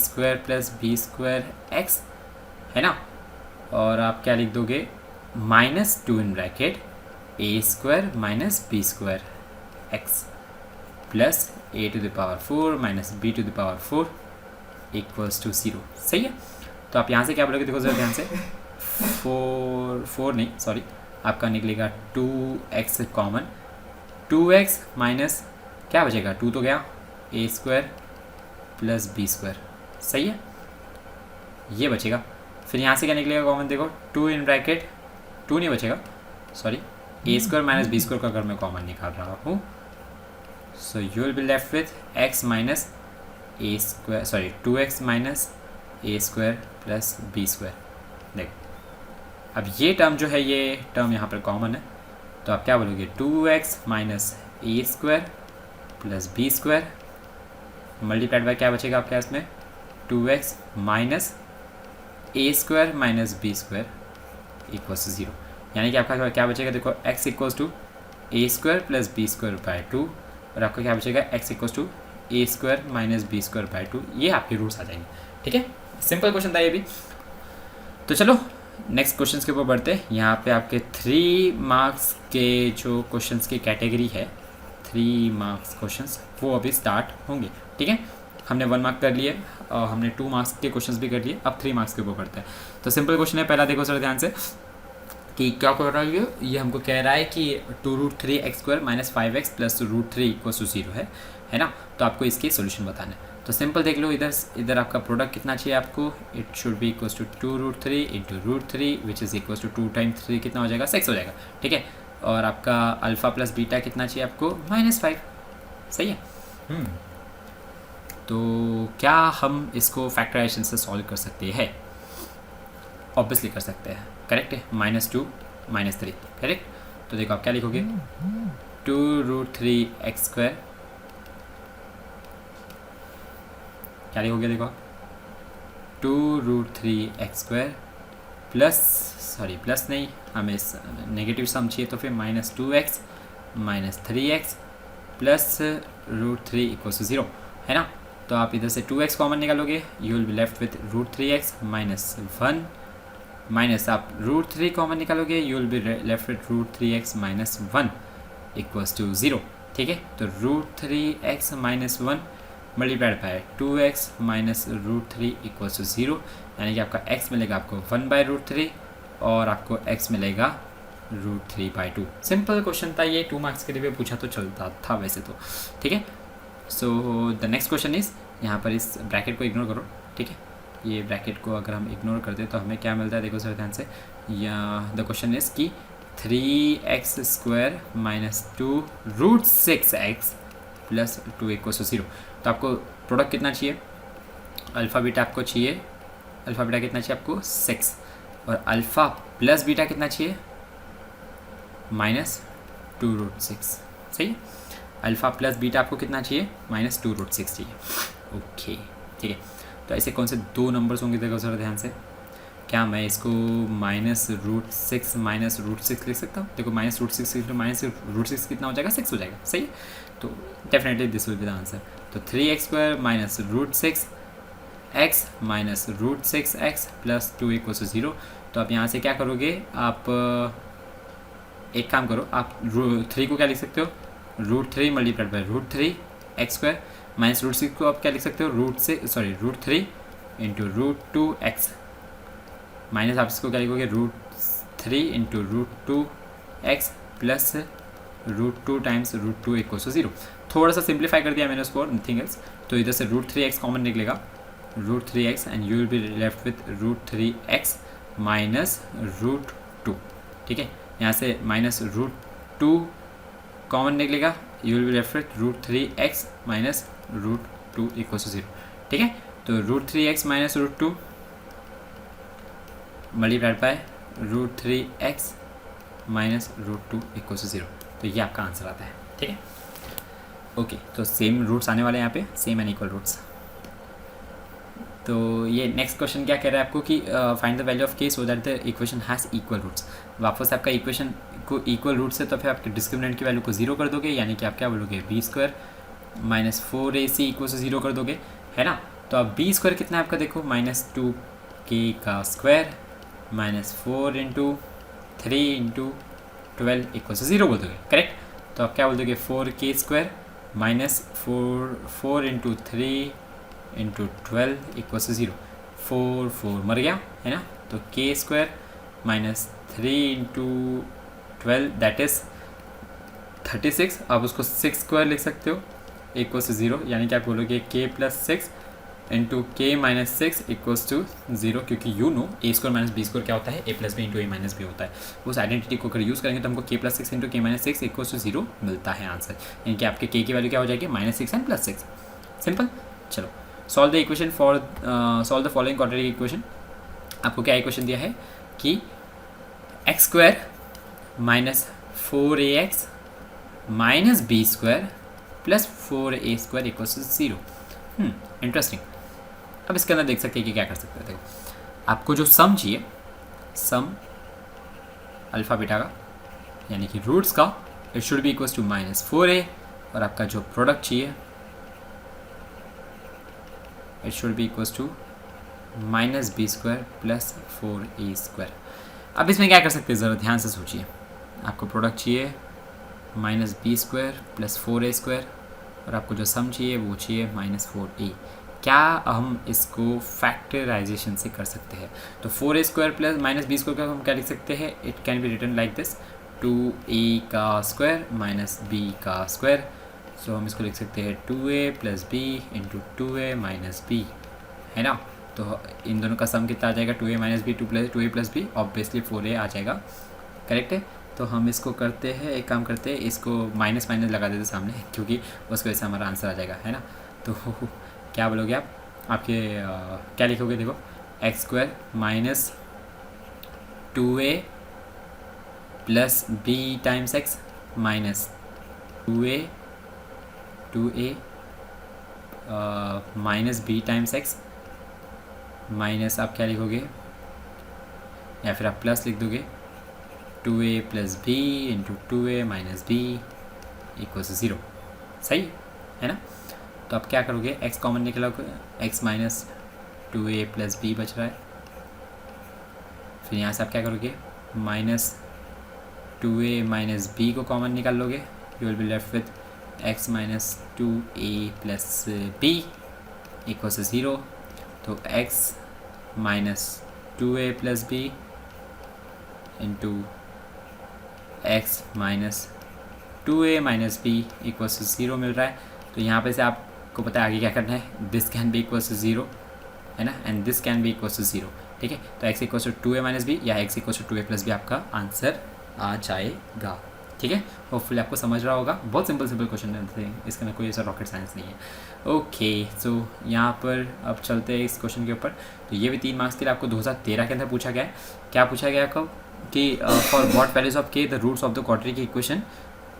[SPEAKER 1] + b² x है ना, और आप क्या लिख दोगे, -2 in bracket a² - b² x plus a⁴ - b⁴ = 0। सही है, तो आप यहाँ से क्या बोलोगे, देखो जरा ध्यान से, 4 नहीं सॉरी, आपका निकलेगा 2x कॉमन, 2x माइनस क्या बचेगा, 2 तो गया, a² + b², सही है, ये बचेगा। फिर यहाँ से क्या निकलेगा कॉमन, देखो 2 इन ब्रैकेट, 2 नहीं बचेगा सॉरी, a² - b² का अगर मैं कॉमन निकाल रहा हूँ, so you will be left with x minus a² 2x minus a² plus b²। देखो अब ये टर्म जो है, ये टर्म यहाँ पर कॉमन है, तो आप क्या बोलोगे, 2x minus a² plus b² multiplied by क्या बचेगा आपके पास में, 2x minus a² minus b² = 0, यानी कि आपका क्या बचेगा, देखो x = a² plus b²/2 और आपका क्या बचेगा, x = a² - b²/2, ये आपके रूट्स आ जाएंगे। ठीक है, सिंपल क्वेश्चन था ये भी। तो चलो नेक्स्ट क्वेश्चंस के ऊपर बढ़ते हैं। यहाँ पे आपके 3 मार्क्स के जो क्वेश्चंस की कैटेगरी है, 3 मार्क्स क्वेश्चंस वो अभी स्टार्ट होंगे। ठीक है, हमने 1 मार्क कर लिए और हमने 2 मार्क्स के क्वेश्चंस भी कर लिए, अब 3 मार्क्स के ऊपर बढ़ते हैं। तो सिंपल क्वेश्चन है, पहला देखो सर ध्यान से कि क्या कर रहा है, ये हमको कह रहा है कि 2√3x² - 5x + √3 = 0 है ना, तो आपको इसके सॉल्यूशन बताना है। तो सिंपल देख लो, इधर आपका प्रोडक्ट कितना चाहिए आपको, it should be equals to 2√3 into √3 which is equals to 2 times 3 कितना हो जाएगा, 6 हो जाएगा, ठीक है। और आपका अल्फ़ा प्लस बीटा कितना चाहिए आपको, -5, सही है। तो क्या हम इसको फैक्टराइजेशन से सॉल्व कर सकते हैं, ऑब्वियसली कर सकते हैं, करेक्ट है, -2 -3 करेक्ट। तो देखो आप क्या लिखोगे, 2√3x², क्या लिखोगे देखो आप, 2√3x² प्लस नहीं, हमें नेगेटिव सम चाहिए तो फिर -2x -3x प्लस √3 = 0 है ना। तो आप इधर से 2x कॉमन निकालोगे, you will be left with √3x -1 minus आप √3 कॉमन निकालोगे, you will be left with √3x -1 = 0, ठीक है। तो √3x -1 मल्टीप्लाइड बाय 2x -√3 = 0, यानी कि आपका x मिलेगा आपको 1/√3 और आपको x मिलेगा √3/2। सिंपल क्वेश्चन था ये, 2 मार्क्स के लिए पूछा तो चलता था वैसे तो, ठीक है। So the next question is, यहाँ पर इस ब्रैकेट को इग्नोर करो, ठीक है। ये ब्रैकेट को अगर हम इग्नोर करते तो हमें क्या मिलता है, देखो सर ध्यान से, या द क्वेश्चन इज कि 3x² - 2√6x प्लस 2 = 0। तो आपको प्रोडक्ट कितना चाहिए, अल्फ़ा बीटा आपको चाहिए, अल्फ़ा बीटा कितना चाहिए आपको 6, और अल्फ़ा प्लस बीटा कितना चाहिए -2√6, सही है। अल्फ़ा प्लस बीटा आपको कितना चाहिए, -2√6 चाहिए, ओके, ठीक है। तो ऐसे कौन से 2 नंबर्स होंगे, देखो जरा ध्यान से, क्या मैं इसको -√6 लिख सकता हूँ, देखो -√6 कितना हो जाएगा, 6 हो जाएगा, सही है। तो definitely this will be the answer. तो 3x² -√6x -√6x प्लस 2 = 0। तो आप यहाँ से क्या करोगे, आप एक काम करो, आप 3 को क्या लिख सकते हो, √3 मल्टीप्लाइड बाय √3x² -√6 को आप क्या लिख सकते हो, √3 इंटू √2x माइनस आप इसको क्या लिखोगे, √3 इंटू √2x प्लस √2 टाइम्स √2 = 0। थोड़ा सा सिंप्लीफाई कर दिया मैंने उसको, नथिंग एल्स। तो इधर से √3x कॉमन निकलेगा, √3x and you will be left with √3x minus √2, ठीक है। यहाँ से -√2 कॉमन निकलेगा, you will be left with √3x minus √2 = 0, ठीक है। तो √3x minus √2 multiplied bye √3x minus √2 = 0। तो ये आपका आंसर आता है, ठीक है। ओके, तो सेम रूट्स आने वाले हैं यहाँ पे, सेम एंड इक्वल रूट्स। तो ये नेक्स्ट क्वेश्चन क्या कह रहा है आपको कि find the value of k so that the equation has equal roots. वापस आपका इक्वेशन को इक्वल रूट्स है तो फिर आपके डिस्क्रिमिनेंट की वैल्यू को 0 कर दोगे, यानी कि आप क्या बोलोगे, b² - 4ac = 0 कर दोगे, है ना। तो अब b² कितना है आपका, देखो -2k² -4 × 3 × 12 = 0 बोल दोगे, करेक्ट। तो आप क्या बोल दोगे, 4k² -4 × 3 × 12 = 0, 4 मर गया, है ना। तो k² -3 × 12 दैट इज़ 36। आप उसको 6² लिख सकते हो, = 0, यानी कि आप बोलोगे k + 6 × k - 6 = 0, क्योंकि यू नो a² - b² क्या होता है, a + b × a - b होता है। उस आइडेंटिटी को अगर यूज़ करेंगे तो हमको k + 6 × k - 6 = 0 मिलता है आंसर, यानी कि आपके k की वैल्यू क्या हो जाएगी, -6 एंड +6। सिंपल। चलो solve the equation solve the following quadratic equation. आपको क्या इक्वेशन दिया है कि x² - 4ax - b² + 4a² = 0। Interesting. अब इसके अंदर देख सकते हैं कि क्या कर सकते हैं, देखो आपको जो सम चाहिए, सम अल्फ़ा बीटा का यानी कि रूट्स का, it should be equals to -4a, और आपका जो प्रोडक्ट चाहिए it should be equals to -b² + 4a²। अब इसमें क्या कर सकते हैं, ज़रा ध्यान से सोचिए। आपको प्रोडक्ट चाहिए -b² + 4a², और आपको जो सम चाहिए वो चाहिए -4a। क्या हम इसको फैक्टराइजेशन से कर सकते हैं, तो 4a² + -b² का हम क्या लिख सकते हैं, it can be written like this, 2a² - b² so हम इसको लिख सकते हैं 2a plus b into 2a minus b, है ना। तो इन दोनों का सम कितना आ जाएगा, 2a minus b, 2a plus b, obviously 4a आ जाएगा, करेक्ट है। तो हम इसको करते हैं, एक काम करते हैं, इसको माइनस माइनस लगा देते सामने, क्योंकि उसकी वजह से हमारा आंसर आ जाएगा, है ना। तो क्या बोलोगे आप, आपके क्या लिखोगे, देखो x square minus 2a plus b times x minus 2a minus b times x minus आप क्या लिखोगे, या फिर आप प्लस लिख दोगे 2a plus b into 2a minus b equal to 0, सही है ना। तो आप क्या करोगे, x कॉमन निकलोगे, x minus 2a plus b बच रहा है, फिर यहाँ से आप क्या करोगे, माइनस 2a माइनस बी को कॉमन निकाल लोगे, you will be left with x minus 2a plus b equal to 0। तो x minus 2a plus b into x minus 2a minus b equal to 0 मिल रहा है। तो यहाँ पे से आपको पता है आगे क्या करना है, this can be equal to 0, है ना, and this can be equal to 0, ठीक है। तो x equal to 2a minus b या x equal to 2a plus b आपका आंसर आ जाएगा, ठीक है। होपफुली आपको समझ रहा होगा, बहुत सिंपल क्वेश्चन है, इसका ना कोई ऐसा रॉकेट साइंस नहीं है। ओके, सो यहाँ पर अब चलते हैं इस क्वेश्चन के ऊपर। तो ये भी 3 मार्क्स के लिए आपको 2013 के अंदर पूछा गया है। क्या पूछा गया कब कि for what values of k the roots of the quadratic equation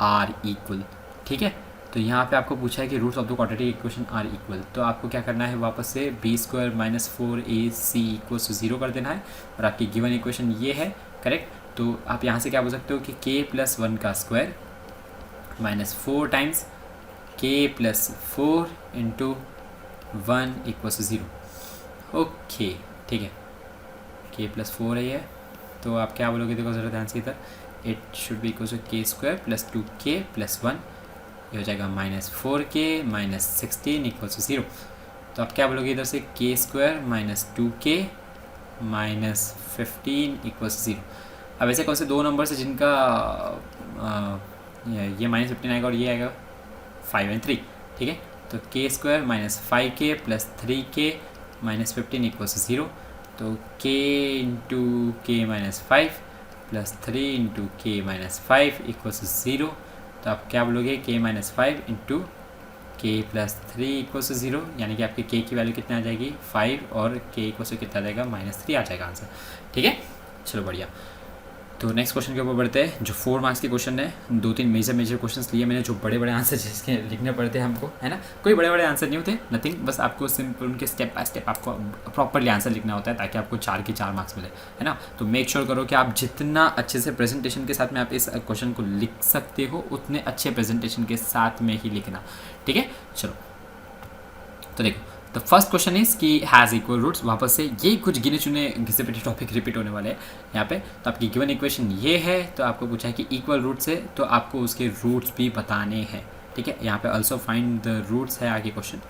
[SPEAKER 1] are equal, ठीक है। तो यहाँ पे आपको पूछा है कि roots of the quadratic equation are equal, तो आपको क्या करना है, वापस से b square minus 4ac equal to 0 कर देना है, और आपकी गिवन इक्वेशन ये है, करेक्ट। तो आप यहाँ से क्या बोल सकते हो कि k प्लस 1 का square minus 4 times k plus 4 into 1 equal to 0, okay, ठीक है, k प्लस 4 है ये। तो आप क्या बोलोगे, देखो ज़रा ध्यान से इधर, it should be equal to k square plus 2k plus 1, ये हो जाएगा minus 4k minus 16 equal to 0। तो आप क्या बोलोगे इधर से, k square minus 2k minus 15 equal to 0। अब ऐसे कौन से दो नंबर से जिनका ये माइनस 15 आएगा और ये आएगा 5 एंड 3, ठीक है। तो k square minus 5k plus 3k minus 15 equals to 0। तो k into k minus 5 plus 3 into k minus 5 equals to 0। तो आप क्या बोलोगे, k minus 5 into k plus 3 equals to 0, यानी कि आपके k की वैल्यू कितनी आ जाएगी 5, और k इक्वल्स टू कितना आ जाएगा -3 आ जाएगा आंसर, ठीक है। चलो बढ़िया। तो नेक्स्ट क्वेश्चन के ऊपर बढ़ते हैं, जो 4 मार्क्स के क्वेश्चन है। 2-3 मेजर क्वेश्चंस लिए मैंने, जो बड़े आंसर जिसके लिखने पड़ते हैं हमको, है ना। कोई बड़े आंसर नहीं होते, नथिंग, बस आपको सिंपल उनके स्टेप बाय स्टेप आपको प्रॉपरली आंसर लिखना होता है, ताकि आपको 4 के 4 मार्क्स मिले, है ना। तो मेक श्योर करो कि आप जितना अच्छे से प्रेजेंटेशन के साथ में आप इस क्वेश्चन को लिख सकते हो, उतने अच्छे प्रेजेंटेशन के साथ में ही लिखना, ठीक है। चलो, तो देखो, द फर्स्ट क्वेश्चन इज कि हैज़ इक्वल रूट्स। वापस से ये कुछ गिने चुने घिसे पिटे टॉपिक रिपीट होने वाले हैं यहाँ पे। तो आपकी गिवन इक्वेशन ये है, तो आपको पूछा है कि इक्वल रूट्स है, तो आपको उसके रूट्स भी बताने हैं, ठीक है। यहाँ पे ऑल्सो फाइंड द रूट्स है आगे क्वेश्चन,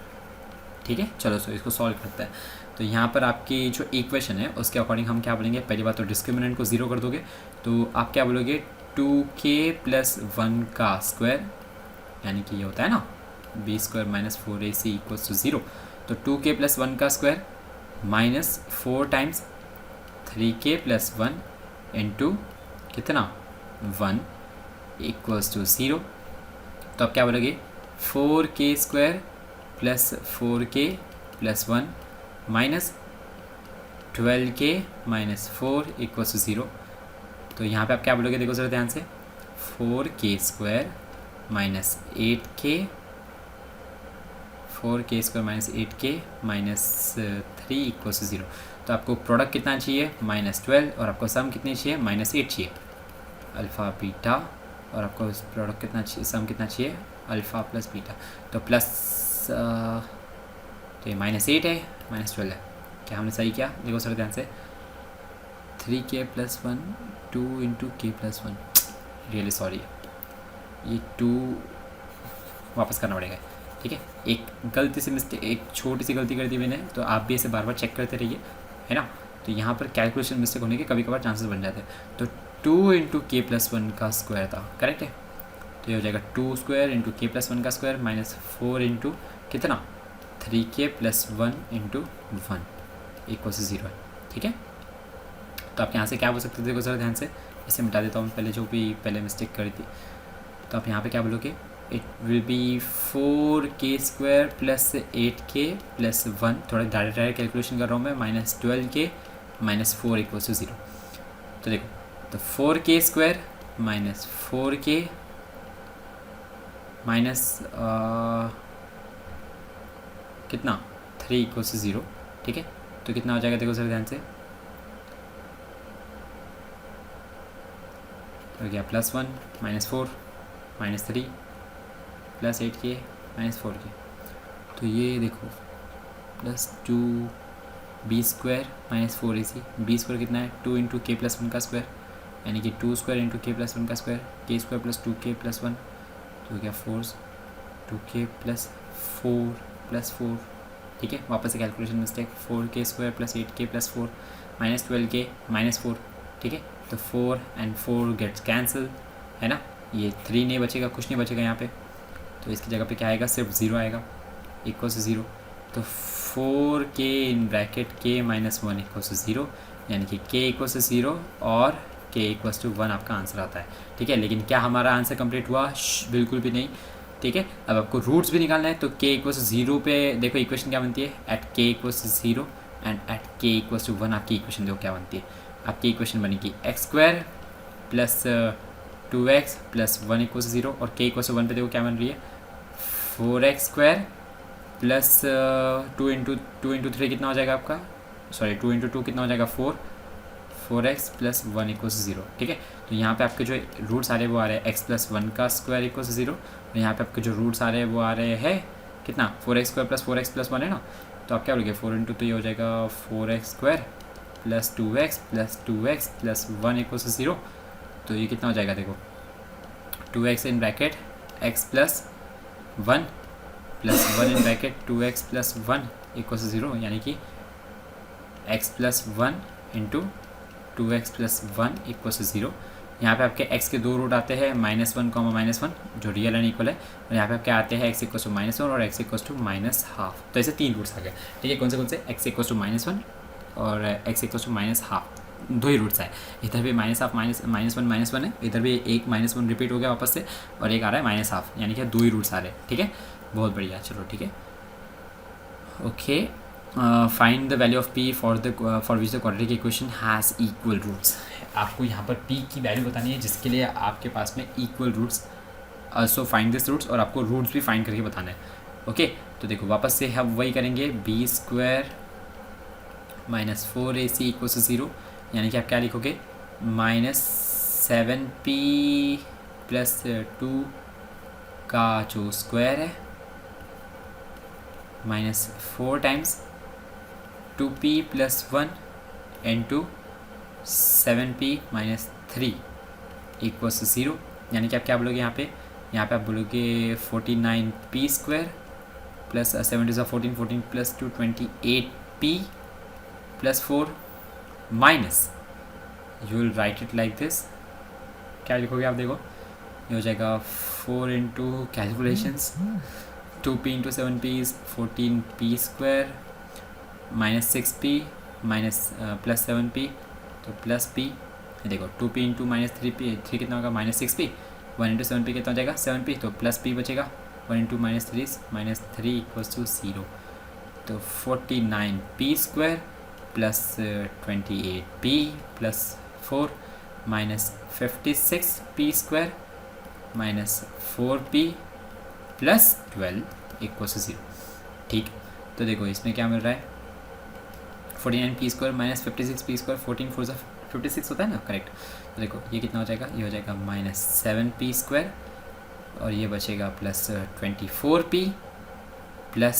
[SPEAKER 1] ठीक है। चलो, सो इसको सॉल्व करते हैं। तो यहाँ पर आपकी जो इक्वेशन है उसके अकॉर्डिंग हम क्या बोलेंगे, पहली बात तो डिस्क्रिमिनेंट को 0 कर दोगे, तो आप क्या बोलोगे 2k प्लस 1 का स्क्वायर, यानी कि ये होता है ना b square minus 4ac equals to 0। तो 2k प्लस 1 का square minus 4 times 3k plus 1 into कितना 1 इक्वल्स टू 0। तो आप क्या बोलोगे 4k square plus 4k plus 1 minus 12k minus 4 equals to 0। तो यहाँ पे आप क्या बोलोगे, देखो ज़रा ध्यान से, 4k square minus 8k, 4k square minus 8k minus 3 equals to 0। तो आपको प्रोडक्ट कितना चाहिए -12, और आपको सम कितनी चाहिए -8 चाहिए, अल्फ़ा बीटा, और आपको प्रोडक्ट कितना चाहिए, सम कितना चाहिए अल्फ़ा प्लस बीटा। तो प्लस तो ये -8 है -12 है, क्या हमने सही किया, देखो सर ध्यान से, 3k plus 1 2 into k plus 1, really sorry, ये 2 वापस करना पड़ेगा, ठीक है। एक गलती से मिस्टेक, एक छोटी सी गलती कर दी मैंने, तो आप भी इसे बार बार चेक करते रहिए, है ना। तो यहाँ पर कैलकुलेशन मिस्टेक होने के कभी कभार चांसेस बन जाते हैं। तो 2 इंटू के प्लस 1 का स्क्वायर था, करेक्ट है। तो तो ये हो जाएगा 2 स्क्वायर इंटू के प्लस 1 का स्क्वायर माइनस 4 इंटू कितना 3k प्लस 1 इंटू 1 इक्वल से 0 है। ठीक है, तो आप यहाँ से क्या बोल सकते थे, देखो ज़रा ध्यान से, इसे मिटा देता हूँ पहले जो भी पहले मिस्टेक करी थी। तो आप यहाँ पे क्या बोलोगे, it will B 4k square plus 8k plus 1, थोड़ा डायरेक्ट कैलकुलेशन कर रहा हूँ मैं, minus 12k minus 4 equal to 0। तो देखो, तो 4k square minus 4k minus कितना 3 इक्वल टू 0। ठीक है, तो कितना हो जाएगा, देखो सर ध्यान से, हो गया plus 1 minus 4 minus 3 plus 8k minus 4k। तो ये देखो plus 2b square minus 4ac, b square कितना है 2 इंटू के प्लस 1 का स्क्वायर, यानी कि 2 स्क्वायर इंटू के प्लस 1 का स्क्वायर, के स्क्वायर प्लस 2k प्लस 1, तो हो गया 2k प्लस 4 ठीक है, वापस से calculation mistake, 4k square plus 8k plus 4 minus 12k minus 4। ठीक है, तो 4 एंड 4 गेट्स कैंसिल, है ना, ये 3 नहीं बचेगा, कुछ नहीं बचेगा यहाँ पे, तो इसकी जगह पे क्या आएगा, सिर्फ 0 आएगा इक्वल से 0। तो 4k in bracket k minus 1 equal से 0, यानी कि k इक्वल से 0 और k इक्वल टू 1 आपका आंसर आता है। ठीक है, लेकिन क्या हमारा आंसर कंप्लीट हुआ, बिल्कुल भी नहीं। ठीक है, अब आपको रूट्स भी निकालना है, तो k इक्वल टू 0 पे देखो इक्वेशन क्या बनती है, at k equal to 0 and at k equal to 1 आपकी इक्वेशन देखो क्या बनती है, आपकी इक्वेशन बनेगी x square plus 2x plus 1 equal to 0, और k इक्वल टू 1 पे देखो क्या बन रही है, 4x स्क्वायर प्लस 2 इंटू 3 कितना हो जाएगा आपका, सॉरी 2 इंटू 2 कितना हो जाएगा 4x प्लस 1 इक्वल टू 0। ठीक है, तो यहाँ पे आपके जो रूट्स आ रहे हैं वो आ रहे हैं x प्लस 1 का स्क्वायर इक्वल टू 0, और यहाँ पे आपके जो रूट्स आ रहे हैं वो आ रहे हैं कितना 4x square plus 4x plus 1 है ना, तो आप क्या बोलोगे 4 इंटू, तो ये हो जाएगा 4x square plus 2x plus 1 equal to 0। तो ये कितना हो जाएगा, देखो 2x in bracket x plus 1 plus 1 in bracket 2x plus 1 equal to 0, यानी कि x plus 1 into 2x plus 1 equal to 0। यहाँ पे आपके x के दो रूट आते हैं -1 -1 जो रियल एंड इक्वल है, और यहाँ पे आपके आते हैं x इक्वल टू -1 और x इक्वल टू -1/2। तो ऐसे 3 रूट्स आ गए। ठीक है, कौन से x इक्वल टू -1 और x इक्वल टू -1/2, दो ही रूट्स आए। इधर भी -1/2 -1 है, इधर भी एक -1 रिपीट हो गया वापस से, और एक आ रहा है -1/2, यानी कि 2 ही रूट्स आ रहे हैं। ठीक है, बहुत बढ़िया, चलो ठीक है, okay. Find the value of p for which the quadratic equation has equal roots. आपको यहाँ पर p की वैल्यू बतानी है जिसके लिए आपके पास में equal roots, so find this roots, और आपको रूट्स भी फाइंड करके बताना है। ओके, तो देखो वापस से हम वही करेंगे, b square minus 4ac equal to 0, यानी कि आप क्या लिखोगे, -7p प्लस 2 का जो स्क्वायर है -4 times 2p plus 1 into 7p minus 3 equals 0, यानी कि आप क्या बोलोगे यहाँ पे आप बोलोगे 49p square plus 7 is 14 plus 2 28p plus 4 minus, you will write it like this, क्या लिखोगे आप, देखो ये हो जाएगा 4 into calculations 2p into 7p is 14p square minus 6p minus plus 7p, तो प्लस p, देखो 2p इंटू माइनस 3p, 3 कितना होगा -6p, 1 इंटू 7p कितना हो जाएगा 7p, तो प्लस p बचेगा, 1 इंटू -3 इक्वल्स टू 0, तो 49p square plus 28p plus 4 minus 56p square minus 4p plus 12 equals to 0। ठीक, तो देखो इसमें क्या मिल रहा है, 49p square minus 56p square, 14 4 56 होता है ना, करेक्ट। तो देखो ये कितना हो जाएगा, ये हो जाएगा -7p स्क्वायर, और ये बचेगा plus 24p plus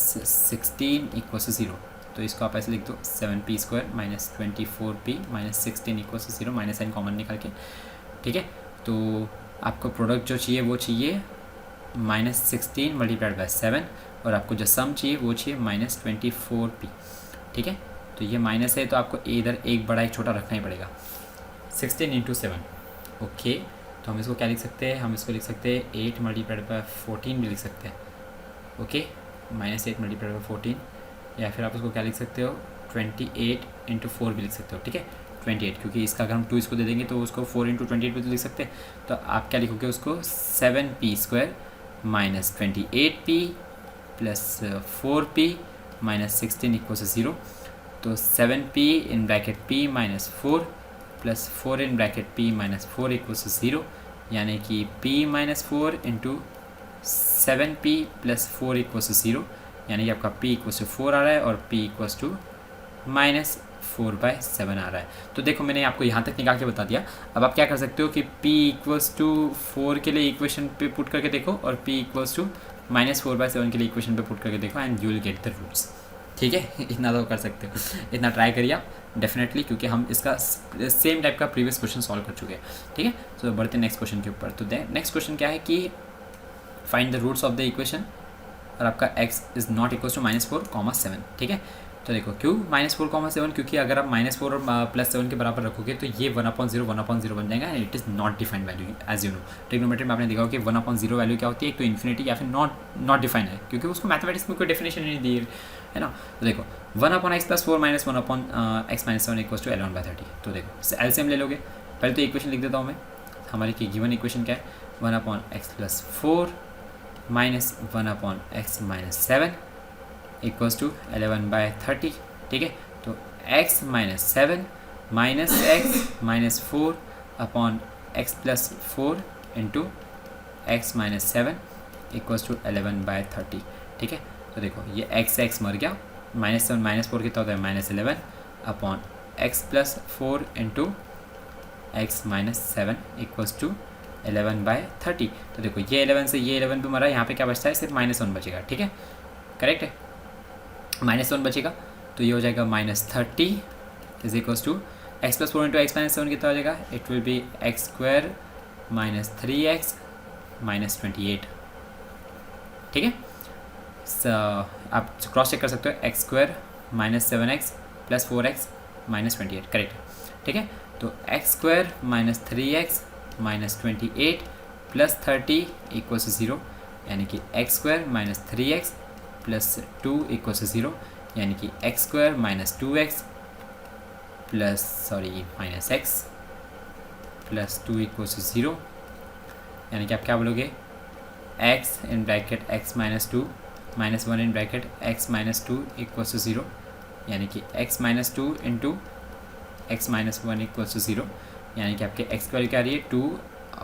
[SPEAKER 1] 16 equals to 0। तो इसको आप ऐसे लिख दो, 7p square minus 24p minus 16 equals to 0, minus sign common निकाल के। ठीक है, तो आपको प्रोडक्ट जो चाहिए वो चाहिए -16 मल्टीप्लाइड बाय 7, और आपको जो सम चाहिए वो चाहिए -24p। ठीक है, तो ये माइनस है तो आपको इधर एक बड़ा एक छोटा रखना ही पड़ेगा, 16 इंटू 7। ओके, तो तो हम इसको क्या लिख सकते हैं, हम इसको लिख सकते हैं 8 मल्टीप्लाइड बाय 14 भी लिख सकते हैं, ओके, -8 मल्टीप्लाइड बाय 14, या फिर आप उसको क्या लिख सकते हो 28 इंटू 4 भी लिख सकते हो, ठीक है 28, क्योंकि इसका अगर हम 2 इसको दे देंगे तो उसको 4 इंटू 28 भी तो लिख सकते हैं। तो आप क्या लिखोगे उसको 7p² minus 28p plus 4p minus 16 equals 0। तो 7p इन ब्रैकेट p माइनस 4 प्लस 4 इन ब्रैकेट p माइनस 4 इक्वल्स 0, यानी कि p minus 4 into 7p plus 4 equals 0, यानी कि आपका p इक्वल्स टू 4 आ रहा है और p इक्वल्स टू -4/7 आ रहा है। तो देखो मैंने आपको यहाँ तक निकाल के बता दिया। अब आप क्या कर सकते हो कि p इक्वल्स टू 4 के लिए इक्वेशन पे पुट करके देखो और p इक्वल्स टू -4/7 के लिए इक्वेशन पे पुट करके देखो and you will get the roots, ठीक है। इतना तो कर सकते हो, इतना ट्राई करिए आप डेफिनेटली, क्योंकि हम इसका सेम टाइप का प्रीवियस क्वेश्चन सॉल्व कर चुके हैं, ठीक है। तो बढ़ते हैं नेक्स्ट क्वेश्चन के ऊपर। तो नेक्स्ट क्वेश्चन क्या है कि find the roots of the equation, और आपका x is not equal to -4, 7, ठीक है। तो देखो क्यों -4, 7, क्योंकि अगर आप -4 और +7 के बराबर रखोगे तो ये 1/0 1/0 बन जाएगा and it is not defined value, as you know. Trigonometry में आपने देखा हो कि 1/0 वैल्यू क्या होती है, एक तो इन्फिनिटी या फिर नॉट डिफाइन है, क्योंकि उसको मैथमेटिक्स में कोई डेफिनेशन नहीं दी है ना। तो देखो 1/x + 4 - 1/x - 7 equals to L1/30। तो देखो एलसीएम ले लोगे, पहले तो इक्वेशन लिख देता हूँ मैं। हमारी की गिवन इक्वेशन क्या है, 1/x + 4 minus 1/x - 7 equals to 11/30, ठीक है। तो x - 7 minus x - 4 upon x + 4 into x - 7 equals to 11/30, ठीक है। तो देखो ये x मर गया, -7 - 4 कितना होता है -11 upon x + 4 into x - 7 equals to 11/30। तो देखो ये 11 से ये 11 भी मरा, यहाँ पे क्या बचता है, सिर्फ -1 बचेगा, ठीक है, करेक्ट है, -1 बचेगा। तो ये हो जाएगा -30 is equals to x + 4 into x - 7 कितना हो जाएगा, it will B x² - 3x - 28, ठीक है। आप क्रॉस चेक कर सकते हो, x² - 7x + 4x - 28, करेक्ट, ठीक है। तो x² - 3x - 28 प्लस 30 इक्वल्स 0, यानी कि x² - 3x प्लस 2 इक्वल्स 0, यानी कि x² - 2x plus -x plus 2 equals 0, यानी कि आप क्या बोलोगे, x in bracket x - 2 -1 in bracket x - 2 equals 0, यानी कि x - 2 इंटू x - 1 इक्वल्स 0, यानी कि आपके x की वैल्यू क्या आ रही है 2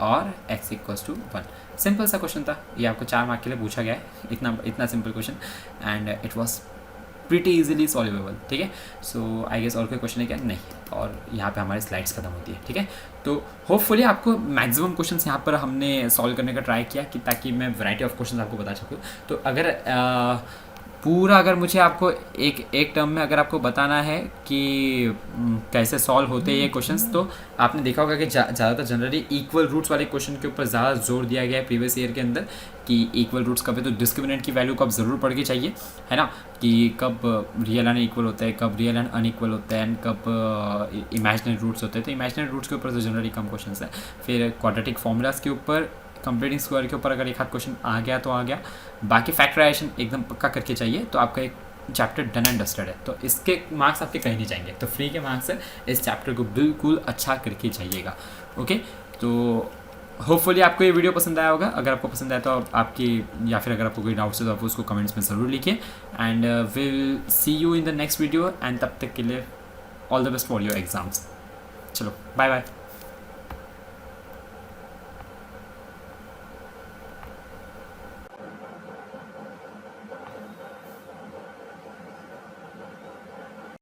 [SPEAKER 1] और x इक्वल्स टू 1। सिंपल सा क्वेश्चन था, ये आपको 4 मार्क के लिए पूछा गया है, इतना simple question and it was pretty easily solvable, ठीक है। सो आई गेस और कोई क्वेश्चन है क्या, नहीं, और यहाँ पे हमारी स्लाइड्स खत्म होती है, ठीक है। तो होपफुली आपको मैक्सिमम क्वेश्चंस यहाँ पर हमने सॉल्व करने का ट्राई किया कि ताकि मैं वैरायटी ऑफ क्वेश्चंस आपको बता सकूँ। तो अगर पूरा अगर मुझे आपको एक टर्म में अगर आपको बताना है कि कैसे सॉल्व होते हैं ये क्वेश्चंस, तो आपने देखा होगा कि ज़्यादातर जनरली इक्वल रूट्स वाले क्वेश्चन के ऊपर ज़्यादा जोर दिया गया है प्रीवियस ईयर के अंदर कि इक्वल रूट्स कब है, तो डिस्क्रिमिनेंट की वैल्यू कब ज़रूर पड़ के चाहिए, है ना, कि कब रियल एंड इक्वल होता है, कब रियल एंड अनइक्वल होता है एंड कब इमेजिनरी रूट्स होते हैं। तो इमेजिनरी रूट्स के ऊपर तो जनरली कम क्वेश्चन है। फिर क्वाड्रेटिक फॉर्मूलाज के ऊपर, कंप्लीटिंग स्क्वायर के ऊपर अगर एक हाथ क्वेश्चन आ गया तो आ गया, बाकी फैक्टराइजेशन एकदम पक्का करके चाहिए, तो आपका एक चैप्टर डन एंड डस्टेड है। तो इसके मार्क्स आपके कहीं नहीं जाएंगे, तो फ्री के मार्क्स है, इस चैप्टर को बिल्कुल अच्छा करके जाइएगा, ओके। तो होपफुली आपको ये वीडियो पसंद आया होगा। अगर आपको पसंद आया तो आपकी, या फिर अगर आपको कोई डाउट्स है तो आप उसको कमेंट्स में ज़रूर लिखिए and will see you in the next video and तब तक के लिए all the best for your exams. चलो बाय बाय।